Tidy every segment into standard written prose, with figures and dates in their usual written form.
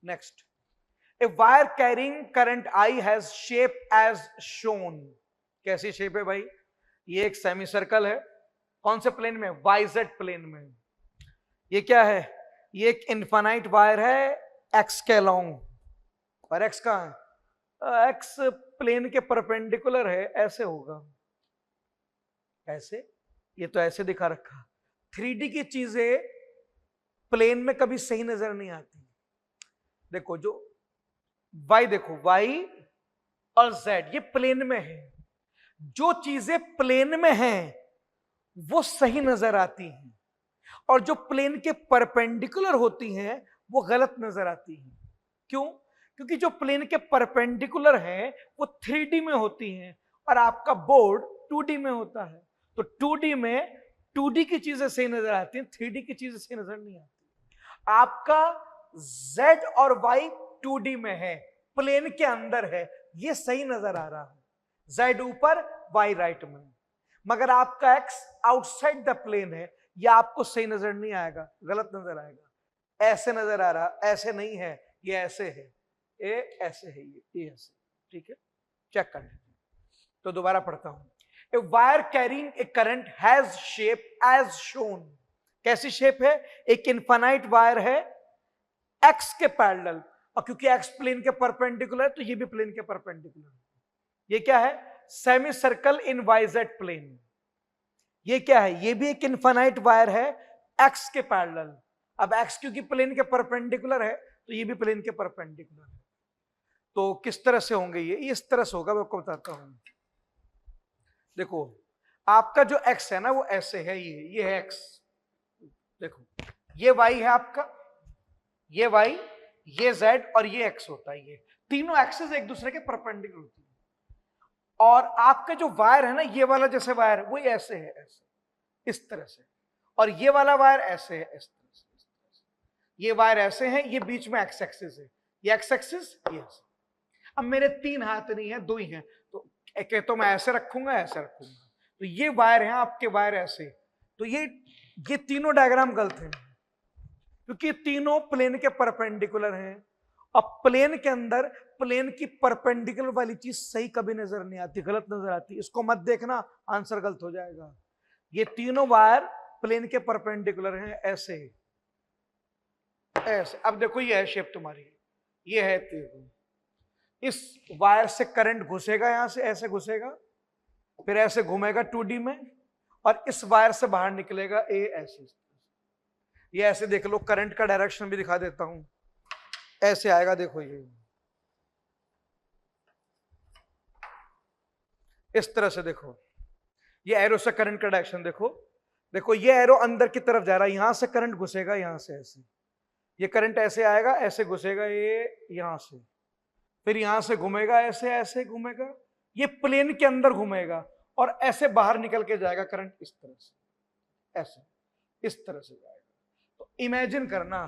Next, a wire carrying current I has shape as shown. कैसी shape है भाई? ये एक सेमी सर्कल है। कौन से प्लेन में? वाईजेड प्लेन में। ये क्या है? ये एक इनफाइनाइट वायर है एक्स के अलोंग, और एक्स कहां है? एक्स प्लेन के परपेंडिकुलर है, ऐसे होगा, ऐसे। ये तो ऐसे दिखा रखा। 3D की चीजें प्लेन में कभी सही नजर नहीं आती। देखो जो y, देखो y और z ये प्लेन में है। जो चीजें प्लेन में हैं वो सही नजर आती हैं, और जो प्लेन के परपेंडिकुलर होती हैं वो गलत नजर आती हैं। क्यों? क्योंकि जो प्लेन के परपेंडिकुलर हैं वो 3D में होती हैं, और आपका बोर्ड 2D में होता है। तो 2D में 2D की चीजें सही नजर आती हैं, 3D की चीजें सही नजर नहीं आती। आपका Z और Y 2D में है, प्लेन के अंदर है, ये सही नजर आ रहा है। Z ऊपर, Y राइट में। मगर आपका X आउटसाइड द प्लेन है, ये आपको सही नजर नहीं आएगा, गलत नजर आएगा। ऐसे नजर आ रहा, ऐसे नहीं है, ये ऐसे है, ये ऐसे है, ये ऐसे। ठीक है, चेक कर लीजिए। तो दोबारा पढ़ता हूं। A wire carrying a current has shape as shown. कैसी शेप है? एक इनफाइनाइट वायर है एक्स के पैरेलल, और क्योंकि एक्स प्लेन के परपेंडिकुलर है तो ये भी प्लेन के परपेंडिकुलर है। ये क्या है? Semi circle in YZ plane. ये क्या है? ये भी एक इनफाइनाइट वायर है एक्स के पैरेलल। अब एक्स क्योंकि प्लेन के परपेंडिकुलर है तो ये भी प्लेन के परपेंडिकुलर है। तो किस तरह से होंगे ये? इस तरह से होगा, मैं आपको बताता हूं। देखो आपका जो एक्स है ना वो ऐसे है, ये है एक्स। देखो ये वाई है आपका, ये वाई, ये जेड और ये एक्स होता है। ये तीनों एक्सेस एक दूसरे के परपेंडिकुलर होती है। और आपका जो वायर है ना, ये वाला जैसे वायर है वो ऐसे है, ऐसे, इस तरह से। और ये वाला वायर ऐसे है, इस तरह से, इस तरह से। ये वायर ऐसे हैं, ये बीच में एक्स एक्सिस है, ये एक्स एक्सिस, ये ऐसे। अब मेरे 3 हाथ नहीं है, 2 ही हैं, तो एक तो मैं ऐसे रखूंगा, ऐसे रखूंगा। तो ये वायर है आपके, वायर ऐसे। तो ये तीनों डायग्राम गलत हैं, क्योंकि तीनों प्लेन के परपेंडिकुलर हैं। अब प्लेन के अंदर प्लेन की परपेंडिकुलर वाली चीज सही कभी नजर नहीं आती, गलत नजर आती। इसको मत देखना, आंसर गलत हो जाएगा। ये तीनों वायर प्लेन के परपेंडिकुलर हैं, ऐसे ऐसे। अब देखो ये है शेप तुम्हारी, ये है तीनों। इस वायर से करंट घुसेगा, यहां से ऐसे घुसेगा, फिर ऐसे घूमेगा 2D में, और इस वायर से बाहर निकलेगा ए ऐसे। ये ऐसे देख लो, करंट का डायरेक्शन भी दिखा देता हूं, ऐसे आएगा। देखो ये इस तरह से, देखो ये एरो से करंट का डायरेक्शन देखो। देखो ये एरो अंदर की तरफ जा रहा है, यहां से करंट घुसेगा, यहां से ऐसे। ये करंट ऐसे आएगा, ऐसे घुसेगा, ये यहां से, फिर यहां से घूमेगा, ऐसे ऐसे घूमेगा, ये प्लेन के अंदर घूमेगा, और ऐसे बाहर निकल के जाएगा करंट, इस तरह से, ऐसे, इस तरह से जाएगा। तो इमेजिन करना,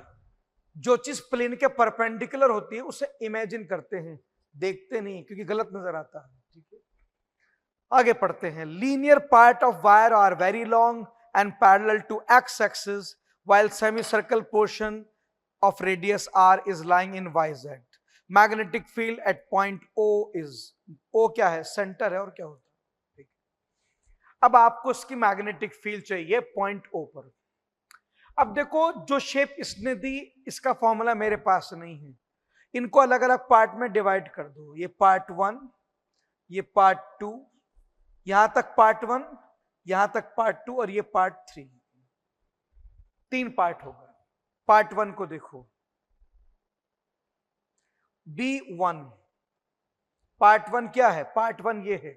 जो चीज प्लेन के परपेंडिकुलर होती है उसे इमेजिन करते हैं, देखते नहीं, क्योंकि गलत नजर आता है। ठीक है, आगे पढ़ते हैं। Linear part of wire are very long and parallel to X axis, while semi circle portion of radius r is lying in yz. Magnetic field at point O is, O क्या है? सेंटर है, और क्या होता है? अब आपको इसकी मैग्नेटिक फील्ड चाहिए पॉइंट O पर। अब देखो जो शेप इसने दी, इसका फॉर्मूला मेरे पास नहीं है। इनको अलग अलग पार्ट में डिवाइड कर दो। ये पार्ट 1, ये पार्ट 2, यहां तक पार्ट 1, यहां तक पार्ट 2, और ये पार्ट 3। 3 पार्ट होगा। पार्ट 1 को देखो, B1। पार्ट 1 क्या है? पार्ट 1 ये है,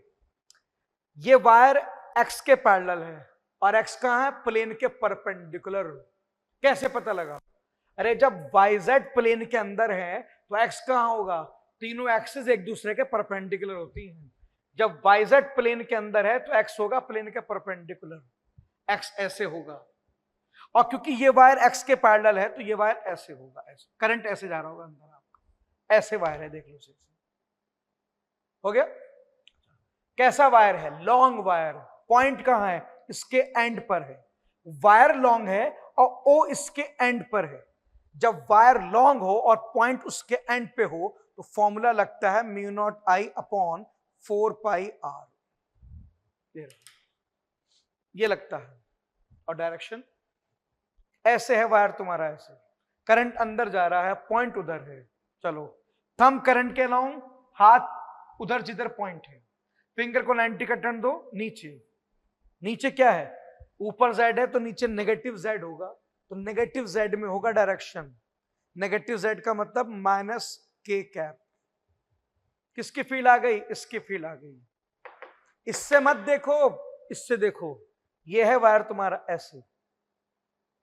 ये वायर x के पैरेलल है, और x कहां है? प्लेन के परपेंडिकुलर। कैसे पता लगा? अरे जब yz प्लेन के अंदर है तो x कहां होगा? तीनों एक्सिस एक दूसरे के परपेंडिकुलर होती हैं। जब yz प्लेन के अंदर है तो x होगा प्लेन के परपेंडिकुलर, x ऐसे होगा। और क्योंकि ये वायर x के पैरेलल है तो ये वायर ऐसे होगा, ऐसे। करंट ऐसे जा रहा होगा अंदर आपका, ऐसे वायर है, देख लो। हो गया? कैसा वायर है? Long wire. पॉइंट कहां है? इसके एंड पर है। वायर लॉन्ग है और O इसके एंड पर है। जब वायर लॉन्ग हो और पॉइंट उसके एंड पे हो तो फॉर्मूला लगता है mu not I upon 4 pi R, ये लगता है। और डायरेक्शन ऐसे है, वायर तुम्हारा ऐसे, करंट अंदर जा रहा है, पॉइंट उधर है। चलो, थंब करंट के अलाउंग, हाथ उधर जिधर पॉइंट है, फिंगर को 90 का टर्न दो, नीचे। नीचे क्या है, ऊपर जेड है तो नीचे नेगेटिव जेड होगा, तो नेगेटिव जेड में होगा डायरेक्शन। नेगेटिव जेड का मतलब माइनस के कैप। किसकी फील आ गई, इसकी फील आ गई। इससे मत देखो, इससे देखो, ये है वायर तुम्हारा ऐसे,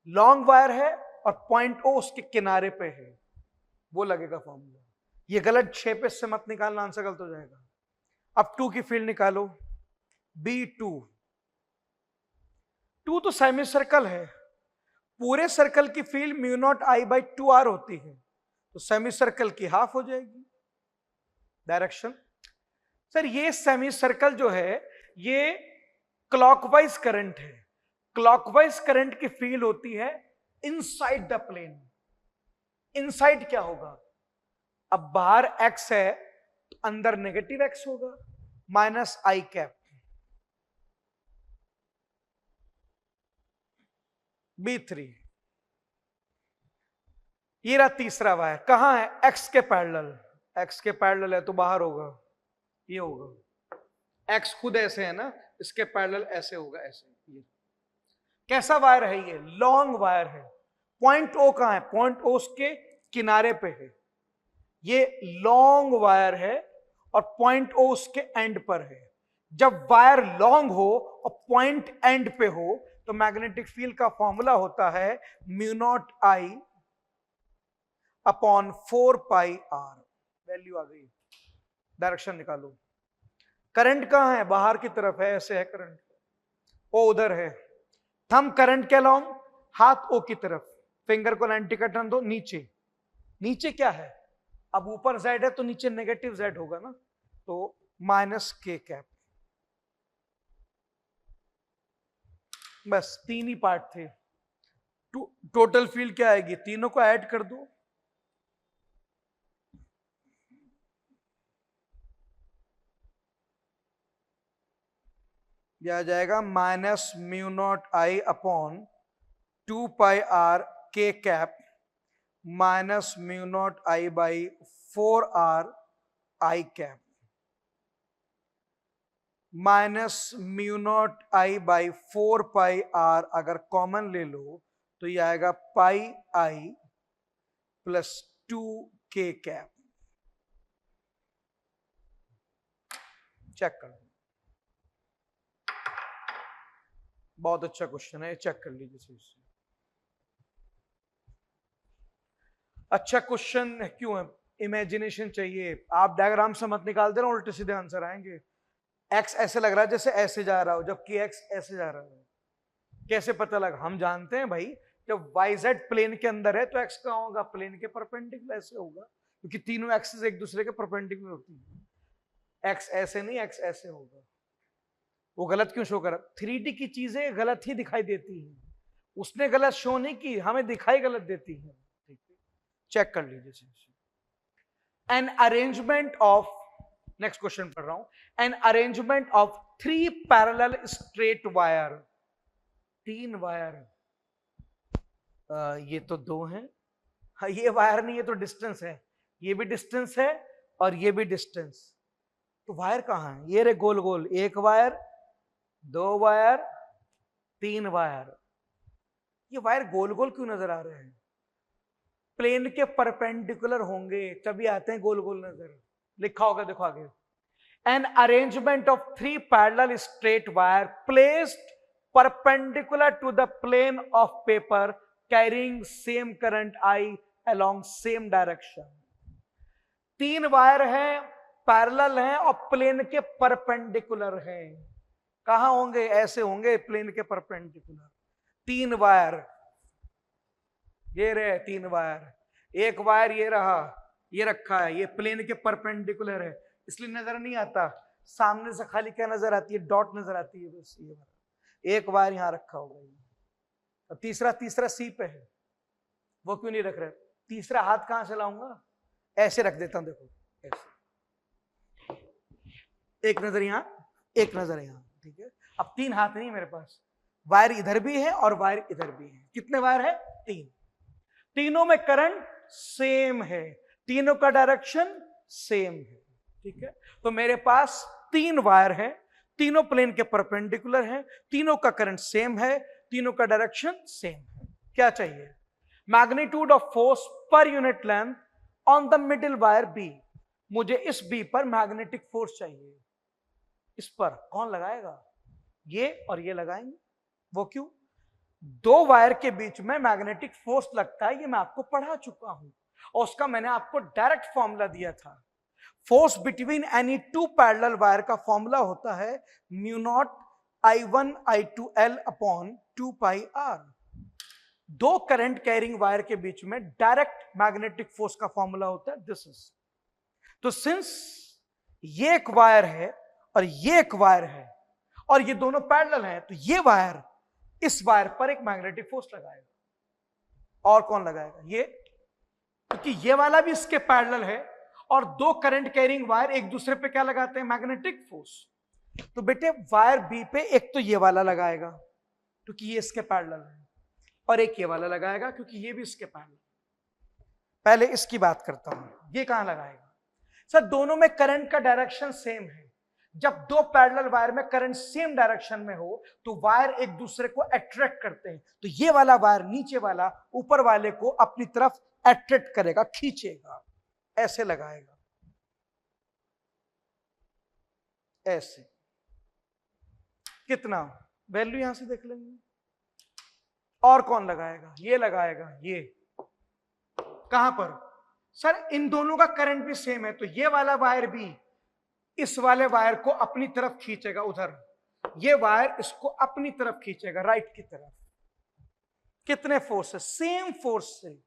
लॉन्ग वायर है और पॉइंट ओ उसके किनारे पे है, वो लगेगा फॉर्मूला। ये गलत शेप है, इससे मत निकालना, आंसर गलत हो जाएगा। अब 2 की फील्ड निकालो, B2। 2 तो सेमी सर्कल है, पूरे सर्कल की field mu naught I by 2r होती है, तो सेमी सर्कल की हाफ हो जाएगी। डायरेक्शन, सर ये सेमी सर्कल जो है ये क्लॉकवाइज करंट है, क्लॉकवाइज करंट की फील्ड होती है इनसाइड द प्लेन। इनसाइड क्या होगा, अब बाहर x है तो अंदर नेगेटिव x होगा, माइनस आई कैप। B3, ये रहा तीसरा वायर, कहां है, x के पैरेलल। x के पैरेलल है तो बाहर होगा, ये होगा, x खुद ऐसे है ना, इसके पैरेलल ऐसे होगा, ऐसे। ये कैसा वायर है, ये लॉन्ग वायर है। पॉइंट ओ कहां है, पॉइंट ओ उसके किनारे पे है, ये लॉन्ग वायर है और पॉइंट ओ उसके एंड पर है। जब वायर लॉन्ग हो और पॉइंट एंड पे हो तो मैग्नेटिक फील्ड का फॉर्मूला होता है mu not I upon 4 pi r. Value आ गई, डायरेक्शन निकालो। करंट कहां है, बाहर की तरफ है, ऐसे है करंट, ओ उधर है। थंब करंट के अलाउंग, हाथ ओ की तरफ, फिंगर को 90 का टर्न दो, नीचे। नीचे क्या है, अब ऊपर जेड है तो नीचे नेगेटिव जेड होगा ना, तो माइनस के कैप। बस 3 ही पार्ट थे। टोटल फील्ड क्या आएगी, तीनों को ऐड कर दो, यह आ जाएगा minus mu not I upon 2 pi r के cap minus mu not I by 4 r i cap minus mu not I by 4 pi r. अगर कॉमन ले लो तो ये आएगा पाई आई प्लस 2 के कैप। चेक कर लो, बहुत अच्छा क्वेश्चन है, चेक कर लीजिए सही से। अच्छा क्वेश्चन क्यों है, इमेजिनेशन चाहिए, आप डायग्राम से मत निकाल देना, उल्टे सीधे आंसर आएंगे। एक्स ऐसे लग रहा है जैसे ऐसे जा रहा हो, जबकि एक्स ऐसे जा रहा है, कैसे पता लगा, हम जानते हैं भाई, जब YZ प्लेन के अंदर है तो एक्स कहां होगा, प्लेन के परपेंडिकुलर ऐसे होगा, क्योंकि तीनों एक्सिस एक दूसरे के परपेंडिकुलर होती है। एक्स ऐसे नहीं, एक्स ऐसे होगा। वो गलत क्यों शो कर, 3D की चीजें गलत ही दिखाई देती हैं, उसने गलत शो नहीं की, हमें दिखाई गलत देती है। ठीक है, चेक कर लीजिए। N arrangement of, next question पढ़ रहा हूं, N arrangement of 3 parallel straight wire, 3 wire, ये तो 2 हैं, हाँ ये वायर नहीं, ये तो डिस्टेंस है, ये भी डिस्टेंस है और ये भी डिस्टेंस, तो वायर कहां है, ये रे गोल गोल, 1 वायर 2 वायर 3 वायर। ये वायर गोल गोल क्यों नजर आ रहे हैं, प्लेन के परपेंडिकुलर होंगे तभी आते हैं गोल गोल नजर, लिखा होगा देखो आगे। An arrangement of 3 parallel straight wire placed perpendicular to the plane of paper carrying same current I along same direction. 3 wire हैं, पैरेलल हैं और प्लेन के परपेंडिकुलर हैं। कहां होंगे, ऐसे होंगे प्लेन के परपेंडिकुलर। 3 वायर, ये रहे 3 वायर, एक वायर ये रहा, ये रखा है, ये प्लेन के परपेंडिकुलर है, इसलिए नजर नहीं आता, सामने से खाली क्या नजर आती है, डॉट नजर आती है बस। ये एक वायर यहां रखा होगा, तीसरा सी पे है, वो क्यों नहीं रख रहे, तीसरा हाथ कहां से लाऊंगा? ऐसे रख देता हूं, देखो ऐसे, एक नजर यहां, एक नजर यहां, ठीक है। अब 3 हाथ नहीं मेरे पास, वायर इधर भी है और वायर इधर भी है। कितने वायर है? 3। तीनों में करंट सेम है, तीनों का डायरेक्शन सेम है, ठीक है। तो मेरे पास 3 वायर है, तीनों प्लेन के परपेंडिकुलर हैं, तीनों का करंट सेम है, तीनों का डायरेक्शन सेम है। क्या चाहिए? Magnitude of force per unit length on the middle wire B. मुझे इस बी पर मैग्नेटिक फोर्स चाहिए। इस पर कौन लगाएगा? ये और ये लगाएंगे। वो क्यों? 2 वायर के बीच में मैग्नेटिक फोर्स लगता है, ये मैं आपको पढ़ा चुका हूं और उसका मैंने आपको डायरेक्ट फॉर्मूला दिया था। Force between any 2 parallel wire का फॉर्मूला होता है mu not I1 I2 L upon 2 pi R। 2 current carrying wire के बीच में डायरेक्ट मैग्नेटिक फोर्स का फॉर्मूला होता है दिस इज। तो सिंस ये एक वायर है और ये एक वायर है और ये दोनों पैरेलल हैं, तो ये वायर इस वायर पर एक मैग्नेटिक फोर्स लगाएगा। और कौन लगाएगा? ये, क्योंकि ये वाला भी इसके पैरेलल है और 2 करंट कैरिंग वायर एक दूसरे पे क्या लगाते हैं? Magnetic force. तो बेटे वायर बी पे एक तो ये वाला लगाएगा क्योंकि ये इसके पैरेलल है, और एक ये वाला लगाएगा क्योंकि ये भी इसके पैरेलल। पहले इसकी बात करता हूं, ये कहां लगाएगा? सर दोनों में करंट का डायरेक्शन सेम है। जब 2 पैरेलल वायर में करंट सेम डायरेक्शन में हो तो वायर एक दूसरे को अट्रैक्ट करते हैं। तो ये वाला वायर नीचे वाला ऊपर वाले को अपनी तरफ अट्रैक्ट करेगा, खींचेगा। ऐसे लगाएगा, ऐसे। कितना वैल्यू यहां से देख लेंगे। और कौन लगाएगा? ये लगाएगा। ये कहां पर? सर इन दोनों का करंट भी सेम है, तो ये वाला वायर भी इस वाले वायर को अपनी तरफ खींचेगा उधर, ये वायर इसको अपनी तरफ खींचेगा राइट की तरफ। कितने फोर्स से? सेम फोर्स से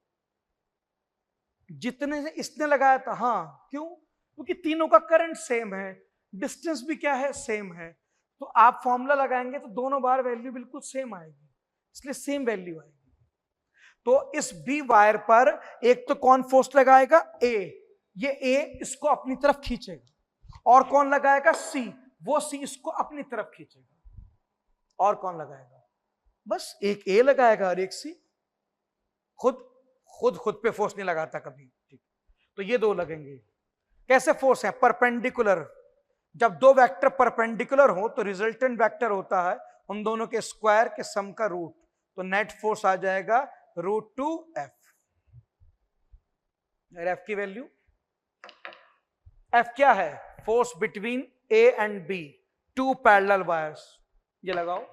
जितने से इसने लगाया था। हाँ, क्यों? क्योंकि तीनों का करंट सेम है, डिस्टेंस भी क्या है? सेम है। तो आप फॉर्मूला लगाएंगे तो दोनों बार वैल्यू बिल्कुल सेम आएगी, इसलिए सेम वैल्यू आएगी। तो इस बी वायर पर एक तो कौन फोर्स लगाएगा? ए। ये ए इसको अपनी तरफ खींचेगा। और कौन लगाएगा? सी। वो सी इसको अपनी तरफ खींचेगा। और कौन लगाएगा? बस एक ए लगाएगा और एक सी। खुद पे फोर्स नहीं लगाता कभी, ठीक। तो ये 2 लगेंगे। कैसे फोर्स है? परपेंडिकुलर। जब 2 वेक्टर परपेंडिकुलर हो तो रिजल्टेंट वेक्टर होता है उन दोनों के स्क्वायर के सम का रूट। तो नेट फोर्स आ जाएगा √2F। एफ की वैल्यू, एफ क्या है? Force between A and B, 2 parallel wires. ये लगाओ,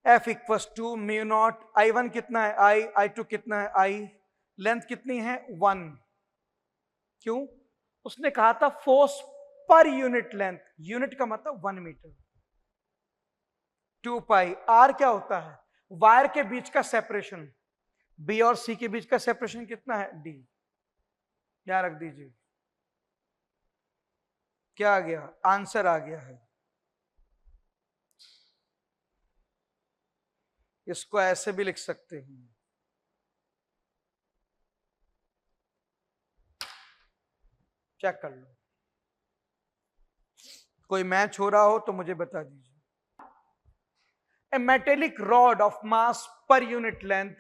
F equals to mu not I1 कितना है? I, I2 कितना है? I। लेंथ कितनी है? 1। क्यों? उसने कहा था force per unit length, unit का मतलब 1 मीटर। 2 पाई। R क्या होता है? वायर के बीच का सेपरेशन, बी और सी के बीच का सेपरेशन कितना है? D। यहां रख दीजिए। क्या आ गया? आंसर आ गया है। इसको ऐसे भी लिख सकते हैं, चेक कर लो। कोई मैच हो रहा हो तो मुझे बता दीजिए। A metallic rod of mass per unit length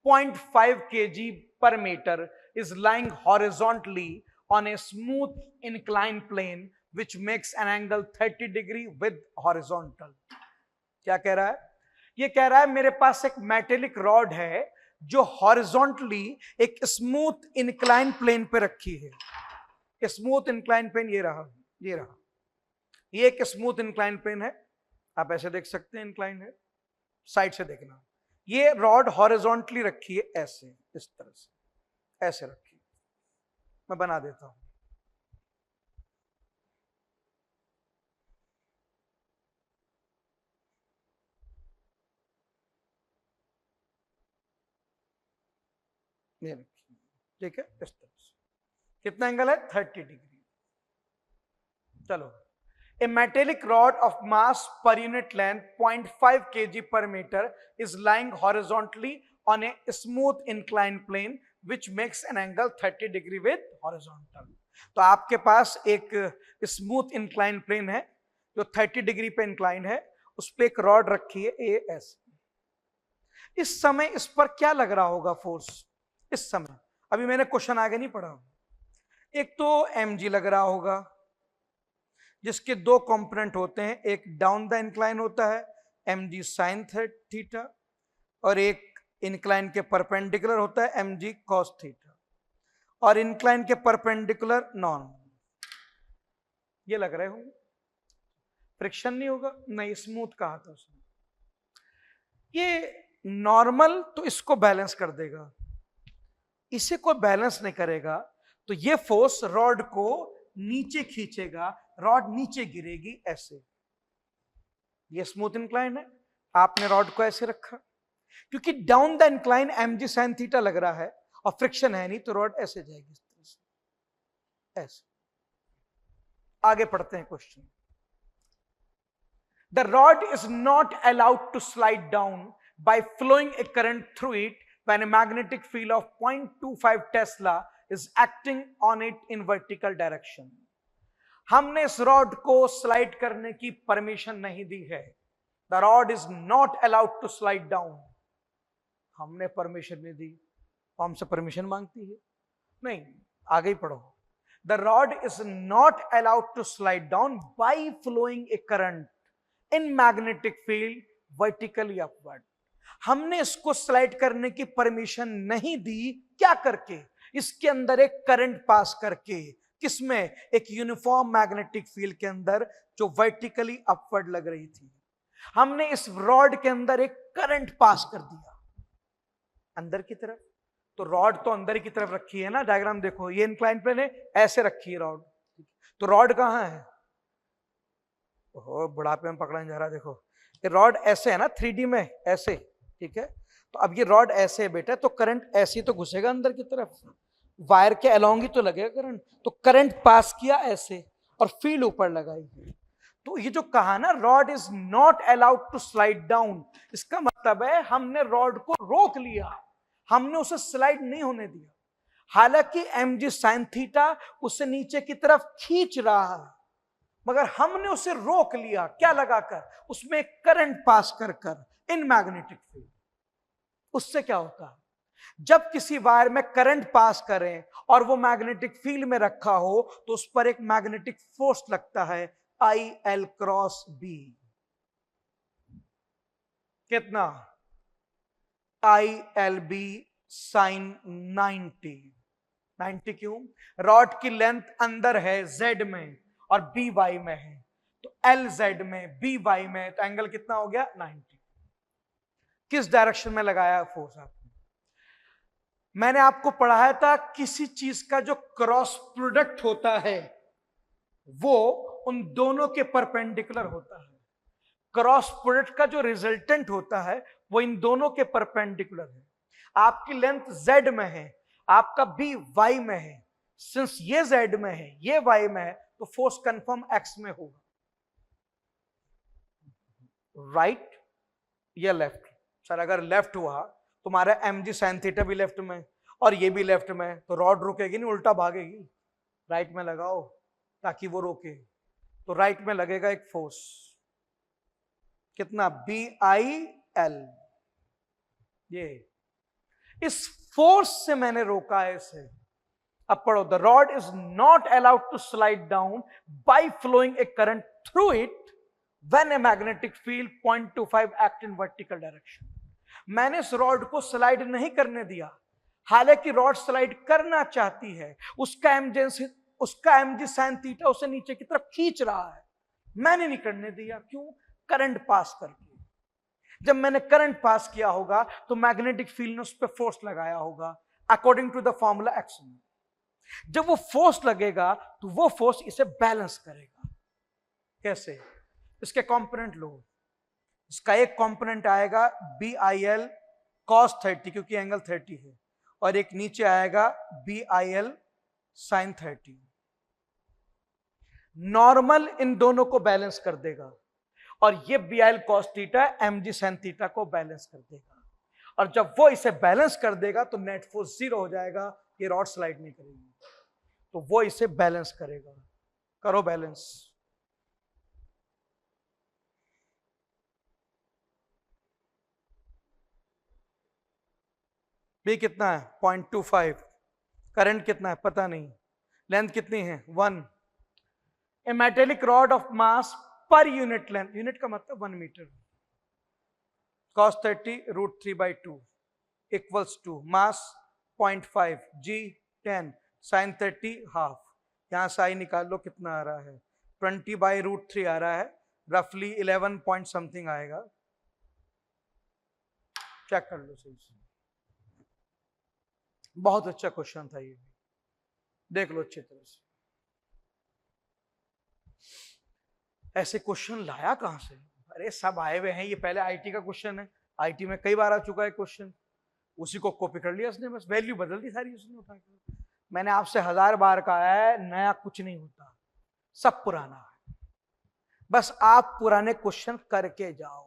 0.5 kg per meter is lying horizontally on a smooth inclined plane which makes an angle 30 degree with horizontal। क्या कह रहा है? ये कह रहा है मेरे पास एक मेटेलिक रॉड है जो हॉरिजॉन्टली एक स्मूथ इंक्लाइन प्लेन पे रखी है। स्मूथ इंक्लाइन प्लेन ये रहा, ये रहा, ये एक स्मूथ इंक्लाइन प्लेन है। आप ऐसे देख सकते हैं, इंक्लाइन है। साइड से देखना, ये रॉड हॉरिजॉन्टली रखी है ऐसे, इस तरह से ऐसे रखी है। मैं बना देता हूं। ये रखी, ठीक है, इस तरह से। कितना एंगल है? 30 डिग्री। चलो, A metallic rod of mass per unit length 0.5 kg per meter is lying horizontally on a smooth inclined plane which makes an angle 30 degree with horizontal. तो आपके पास एक स्मूथ इंक्लाइन प्लेन है जो 30 degree पे incline है, उस पे एक रॉड रखी है ए एस। इस समय इस पर क्या लग रहा होगा फोर्स? इस समय अभी मैंने क्वेश्चन आगे नहीं पढ़ा। एक तो mg लग रहा होगा जिसके दो कंपोनेंट होते हैं, एक डाउन द इंक्लाइन होता है mg साइन थीटा और एक इंक्लाइन के परपेंडिकुलर होता है mg कॉस थीटा, और इंक्लाइन के परपेंडिकुलर नॉन। ये लग रहे होंगे, फ्रिक्शन नहीं होगा, नहीं स्मूथ कहा था उसने। ये नॉर्मल तो इसको बैलेंस कर देगा, इसे कोई बैलेंस नहीं करेगा तो ये फोर्स रॉड को नीचे खींचेगा, रॉड नीचे गिरेगी ऐसे। ये स्मूथ इंक्लाइन है, आपने रॉड को ऐसे रखा, क्योंकि down the incline mg sin theta लग रहा है और फ्रिक्शन है नहीं, तो रॉड ऐसे जाएगी इस तरह से, ऐसे। आगे पढ़ते हैं question. The rod is not allowed to slide down by flowing a current through it when a magnetic field of 0.25 Tesla is acting on it in vertical direction. हमने इस रॉड को स्लाइड करने की परमिशन नहीं दी है। The rod is not allowed to slide down. हमने permission नहीं दी, हमसे परमिशन मांगती है नहीं। आगे ही पढ़ो। The rod is not allowed to slide down by flowing a current in magnetic field vertically upward. हमने इसको स्लाइड करने की परमिशन नहीं दी, क्या करके? इसके अंदर एक करंट पास करके। किसमें? एक यूनिफॉर्म मैग्नेटिक फील्ड के अंदर जो वर्टिकली अपवर्ड लग रही थी। हमने इस रॉड के अंदर एक करंट पास कर दिया अंदर की तरफ। तो रॉड तो अंदर की तरफ रखी है ना, डायग्राम देखो, ये इंक्लाइन प्लेन है, ऐसे रखी है रॉड। तो रॉड कहां है? बुढ़ापे में पकड़ा जा रहा, देखो ये रॉड ऐसे है ना 3D में ऐसे, ठीक है। तो अब ये रॉड ऐसे है बेटा, तो करंट ऐसे तो घुसेगा अंदर की तरफ, वायर के अलोंग ही तो लगेगा करंट। तो करंट पास किया ऐसे और फील्ड ऊपर लगाई। तो ये जो कहा ना rod is not allowed to slide down, इसका मतलब है हमने रॉड को रोक लिया, हमने उसे स्लाइड नहीं होने दिया। हालांकि mg sin थीटा उसे नीचे की तरफ खींच रहा है, मगर हमने उसे रोक लिया, क्या लगाकर? उसमें करंट पास कर कर इन मैग्नेटिक फील्ड। उससे क्या होता है? जब किसी वायर में करंट पास करें और वो मैग्नेटिक फील्ड में रखा हो तो उस पर एक मैग्नेटिक फोर्स लगता है IL क्रॉस B। कितना? ILB sine 90। क्यों? रॉड की लेंथ अंदर है Z में और बी वाई में है, तो एल जेड में बी वाई में, तो एंगल कितना हो गया? 90। किस डायरेक्शन में लगाया फोर्स आपने? मैंने आपको पढ़ाया था किसी चीज का जो क्रॉस प्रोडक्ट होता है वो उन दोनों के परपेंडिकुलर होता है। क्रॉस प्रोडक्ट का जो रिजल्टेंट होता है वो इन दोनों के परपेंडिकुलर है। आपकी लेंथ जेड में है, आपका बी वाई में है। सिंस ये जेड में है, ये वाई में है, तो फोर्स कंफर्म एक्स में होगा, राइट या लेफ्ट। सर अगर लेफ्ट हुआ तुम्हारा mg sin थीटा भी लेफ्ट में और ये भी लेफ्ट में, तो रॉड रुकेगी नहीं, उल्टा भागेगी। राइट में लगाओ ताकि वो रोके। तो राइट में लगेगा एक फोर्स, कितना? BIL। ये इस फोर्स से मैंने रोका है इसे। अब पढ़ो। The rod is not allowed to slide down by flowing a current through it when a magnetic field 0.25 act in vertical direction. मैंने इस रॉड को स्लाइड नहीं करने दिया, हालांकि रॉड स्लाइड करना चाहती है, उसका mg sin थीटा उसे नीचे की तरफ खींच रहा है, मैंने नहीं करने दिया। क्यों? करंट पास करके। जब मैंने करंट पास किया होगा तो मैग्नेटिक फील्ड ने उस पर फोर्स लगाया होगा according to the formula action. जब वो फोर्स लगेगा तो वो फोर्स इसे बैलेंस करेगा। कैसे? इसके कंपोनेंट लो। इसका एक कंपोनेंट आएगा BIL cos 30 क्योंकि एंगल 30 है, और एक नीचे आएगा BIL sin 30। नॉर्मल इन दोनों को बैलेंस कर देगा और ये BIL cos theta mg sin theta को बैलेंस कर देगा। और जब वो इसे बैलेंस कर देगा तो नेट फोर्स 0 हो जाएगा, ये रॉड स्लाइड नहीं करेगी, तो वो इसे बैलेंस करेगा। करो बैलेंस। बी कितना है 0.25, करंट कितना है पता नहीं, लेंथ कितनी है 1। A metallic rod of mass per unit length, unit का मतलब 1 metre, cos 30 √3/2 equals to mass 0.5 g 10 sin 30 half. यहां साइन निकाल लो कितना आ रहा है, 20/√3 आ रहा है, रफली 11 पॉइंट समथिंग आएगा। चेक कर लो सही से, बहुत अच्छा क्वेश्चन था ये, देख लो अच्छी तरह से। ऐसे क्वेश्चन लाया कहां से, अरे सब आए हुए हैं, ये पहले आईटी का क्वेश्चन है, आईटी में कई बार आ चुका है क्वेश्चन, उसी को कॉपी कर लिया उसने, बस वैल्यू बदल दी सारी उसने उठा के। मैंने आपसे 1000 बार कहा है नया कुछ नहीं होता, सब पुराना है, बस आप पुराने क्वेश्चन करके जाओ।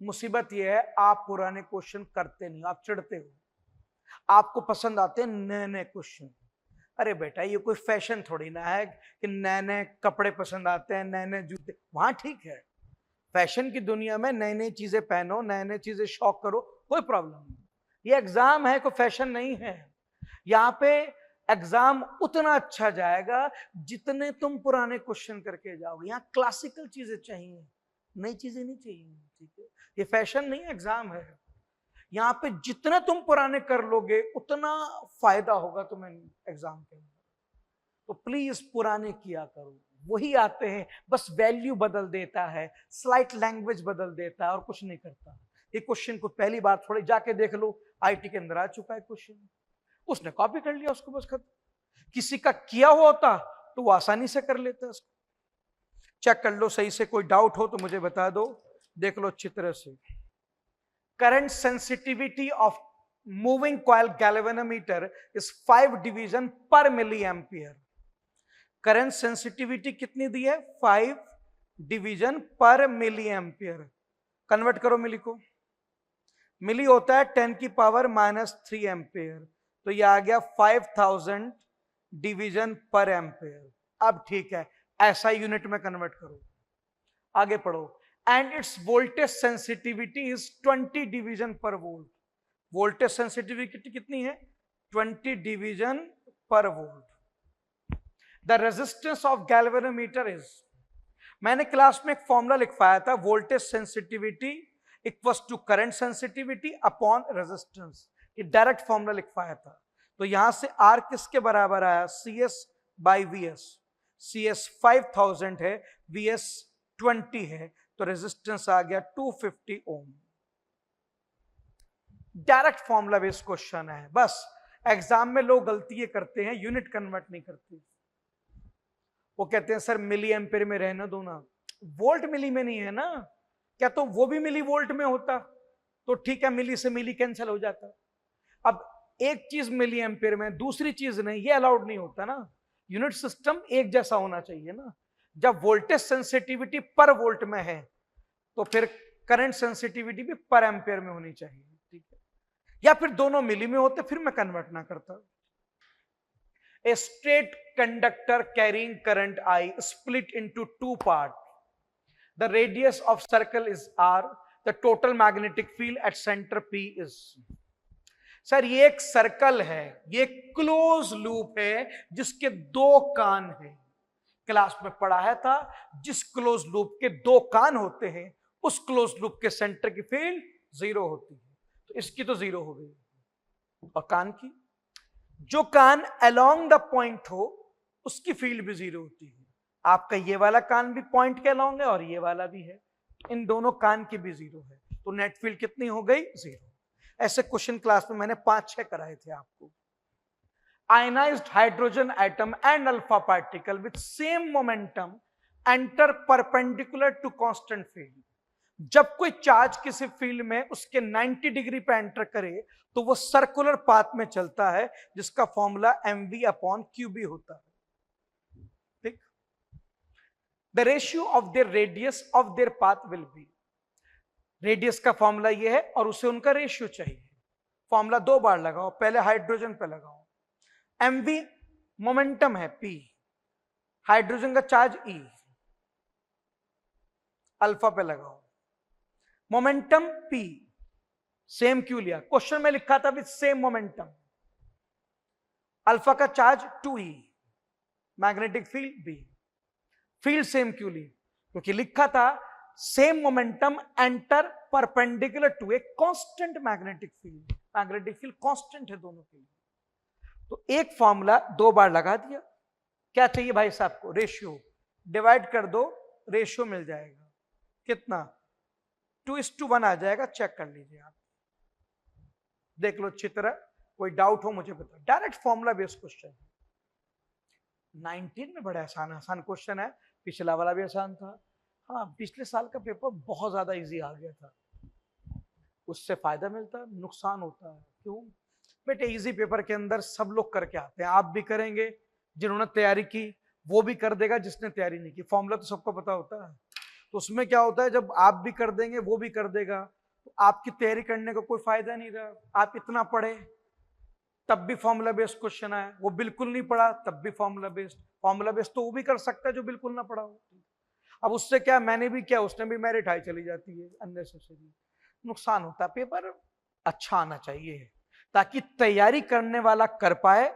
मुसीबत यह है आप पुराने क्वेश्चन करते नहीं, आप चिढ़ते हो, आपको पसंद आते हैं नए नए क्वेश्चन। अरे बेटा ये कोई फैशन थोड़ी ना है कि नए नए कपड़े पसंद आते हैं, नए नए जूते, वहां ठीक है, फैशन की दुनिया में नई नई चीजें पहनो, नए नए चीजें शौक करो, कोई प्रॉब्लम नहीं। ये एग्जाम है, कोई फैशन नहीं है। यहाँ पे एग्जाम उतना अच्छा जाएगा जितने तुम पुराने क्वेश्चन करके जाओगे। यहाँ क्लासिकल चीजें चाहिए, नई चीजें नहीं चाहिए, ठीक है, ये फैशन नहीं एग्जाम है। यहाँ पे जितने तुम पुराने कर लोगे उतना फायदा होगा तुम्हें एग्जाम के अंदर। तो प्लीज पुराने किया करो, वही आते हैं, बस वैल्यू बदल देता है, स्लाइट लैंग्वेज बदल देता है और कुछ नहीं करता। ये क्वेश्चन को पहली बार थोड़ी जाके देख लो, आईटी के अंदर आ चुका है क्वेश्चन, उसने कॉपी कर लिया उसको, बस खत्म। किसी का किया हुआ होता तो वो आसानी से कर लेता है उसको। चेक कर लो सही से, कोई डाउट हो तो मुझे बता दो, देख लो अच्छी तरह से। Current sensitivity of moving coil galvanometer is 5 division पर मिली एम्पियर। करंट सेंसिटिविटी कितनी दी है, 5 डिवीजन पर मिली एम्पियर। कन्वर्ट करो मिली को, मिली होता है 10⁻³ एम्पियर, तो ये आ गया 5000 डिवीजन पर एम्पियर। अब ठीक है, ऐसा यूनिट में कन्वर्ट करो, आगे पढ़ो। And its voltage sensitivity is 20 division per volt. Voltage sensitivity कितनी है, 20 division per volt. The resistance of galvanometer is, मैंने क्लास में एक फॉर्मूला लिखवाया था, voltage sensitivity equals to current sensitivity upon resistance, ये डायरेक्ट फॉर्मूला लिखवाया था। तो यहां से आर किसके बराबर आया, CS/VS। CS 5000 है, VS 20 है, तो रेजिस्टेंस आ गया 250 ओम। डायरेक्ट फॉर्मूला बेस्ड क्वेश्चन है, बस एग्जाम में लोग गलती करते हैं, यूनिट कन्वर्ट नहीं करते। वो कहते हैं सर मिली एम्पेयर में रहना दो ना, वोल्ट मिली में नहीं है ना, क्या तो वो भी मिली वोल्ट में होता तो ठीक है, मिली से मिली कैंसिल हो जाता। अब एक चीज मिली एम्पेयर में, दूसरी चीज नहीं, ये अलाउड नहीं होता ना, यूनिट सिस्टम एक जैसा होना चाहिए ना। जब वोल्टेज सेंसिटिविटी पर वोल्ट में है तो फिर करंट सेंसिटिविटी भी पर एम्पेयर में होनी चाहिए, ठीक है, या फिर दोनों मिली में होते फिर मैं कन्वर्ट ना करता। A straight conductor carrying current I split into 2 parts. The radius of circle is R. The total magnetic field at center P is. Sir ये एक सर्कल है, ये क्लोज लूप है जिसके 2 कान हैं। क्लास में पढ़ाया था, जिस क्लोज लूप के 2 कान होते हैं उस क्लोज लूप के सेंटर की फील्ड 0 होती है, तो इसकी तो 0 हो गई, और कान की, जो कान अलोंग द पॉइंट हो उसकी फील्ड भी 0 होती है। आपका ये वाला कान भी पॉइंट के अलोंग है और ये वाला भी है, इन दोनों कान की भी 0 है, तो नेट फील्ड कितनी हो गई, 0। ऐसे क्वेश्चन क्लास में मैंने 5-6 कराए थे आपको। Ionised hydrogen atom and alpha particle with same momentum enter perpendicular to constant field. जब कोई चार्ज किसी फील्ड में उसके 90 डिग्री पे एंटर करे तो वो सर्कुलर पाथ में चलता है, जिसका फॉर्मूला mv/qb होता है, ठीक। The ratio of their radius of their path will be, radius का फॉर्मूला ये है और उसे उनका रेशियो चाहिए। फॉर्मूला 2 बार लगाओ, पहले हाइड्रोजन पे लगाओ, mv मोमेंटम है, p हाइड्रोजन का चार्ज e, अल्फा पे लगाओ, मोमेंटम p, सेम क्यों लिया, क्वेश्चन में लिखा था विद सेम मोमेंटम, अल्फा का charge 2e, magnetic field b, field same क्यों ली, क्योंकि लिखा था same momentum enter perpendicular to a constant magnetic field, magnetic field constant है दोनों के लिए। तो एक फॉर्मूला 2 बार लगा दिया। क्या चाहिए भाई साहब को, रेशियो, डिवाइड कर दो, रेशियो मिल जाएगा कितना, 2:1 आ जाएगा, चेक कर लीजिए आप, देख लो अच्छी तरह, कोई डाउट हो मुझे बताओ, डायरेक्ट फॉर्मूला बेस्ड क्वेश्चन है। 19 में बड़ा आसान आसान क्वेश्चन है, पिछला वाला भी आसान था। हाँ, पिछले साल का पेपर बहुत ज्यादा इजी आ गया था, उससे फायदा मिलता है, नुकसान होता है, क्यों बेटे, इजी पेपर के अंदर सब लोग करके आते हैं, आप भी करेंगे, जिन्होंने तैयारी की वो भी कर देगा, जिसने तैयारी नहीं की, फॉर्मूला तो सबको पता होता है, तो उसमें क्या होता है, जब आप भी कर देंगे वो भी कर देगा, तो आपकी तैयारी करने का कोई फायदा नहीं रहा। आप इतना पढ़े तब भी फॉर्मूला बेस्ड क्वेश्चन आया, वो बिल्कुल नहीं पढ़ा तब भी फॉर्मूला बेस्ड तो वो भी कर सकता है जो बिल्कुल ना पढ़ा हो। अब उससे क्या, मैंने भी क्या, उसने भी मेरिट हाई चली जाती है, अननेसेसरी नुकसान होता है। पेपर अच्छा आना चाहिए ताकि तैयारी करने वाला कर पाए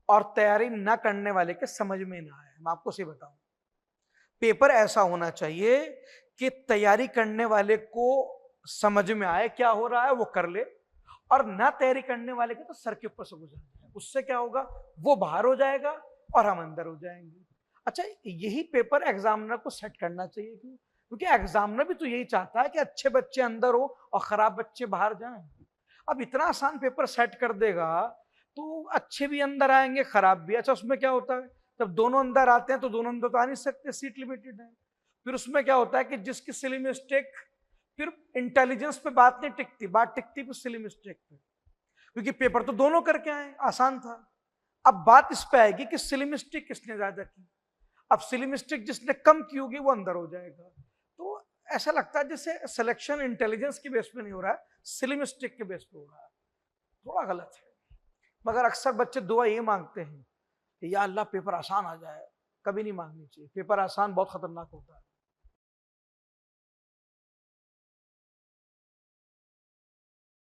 और तैयारी ना करने वाले के समझ में ना आए। मैं आपको सही बताऊं, पेपर ऐसा होना चाहिए कि तैयारी करने वाले को समझ में आए क्या हो रहा है, वो कर ले, और ना तैयारी करने वाले के तो सर के ऊपर से गुजर जाए। उससे क्या होगा, वो बाहर हो जाएगा और हम अंदर हो जाएंगे। अच्छा, यही पेपर एग्जामिनर को सेट करना चाहिए, क्योंकि एग्जामिनर भी तो यही चाहता है कि अच्छे बच्चे अंदर हो और खराब बच्चे बाहर जाएं। अब इतना आसान पेपर सेट कर देगा तो अच्छे भी अंदर आएंगे, खराब भी। अच्छा, उसमें क्या होता है, जब दोनों अंदर आते हैं तो दोनों अंदर तो आ नहीं सकते, सीट लिमिटेड है। फिर उसमें क्या होता है कि जिसकी सिली मिस्टेक, फिर इंटेलिजेंस पे बात नहीं टिकती, बात टिकती फिर सिली मिस्टेक पे, क्योंकि पेपर तो दोनों करके आए, आसान था। अब बात इस पे आएगी कि सिली मिस्टेक किसने ज्यादा की। अब सिली मिस्टेक जिसने कम की होगी वो अंदर हो जाएगा। तो ऐसा लगता है जैसे सिलेक्शन इंटेलिजेंस के बेस पे नहीं हो रहा है, सिली मिस्टेक के बेस पे हो रहा है, थोड़ा गलत है। मगर अक्सर बच्चे दुआ ये मांगते हैं कि या अल्लाह पेपर आसान आ जाए, कभी नहीं मांगनी चाहिए, पेपर आसान बहुत खतरनाक होता है।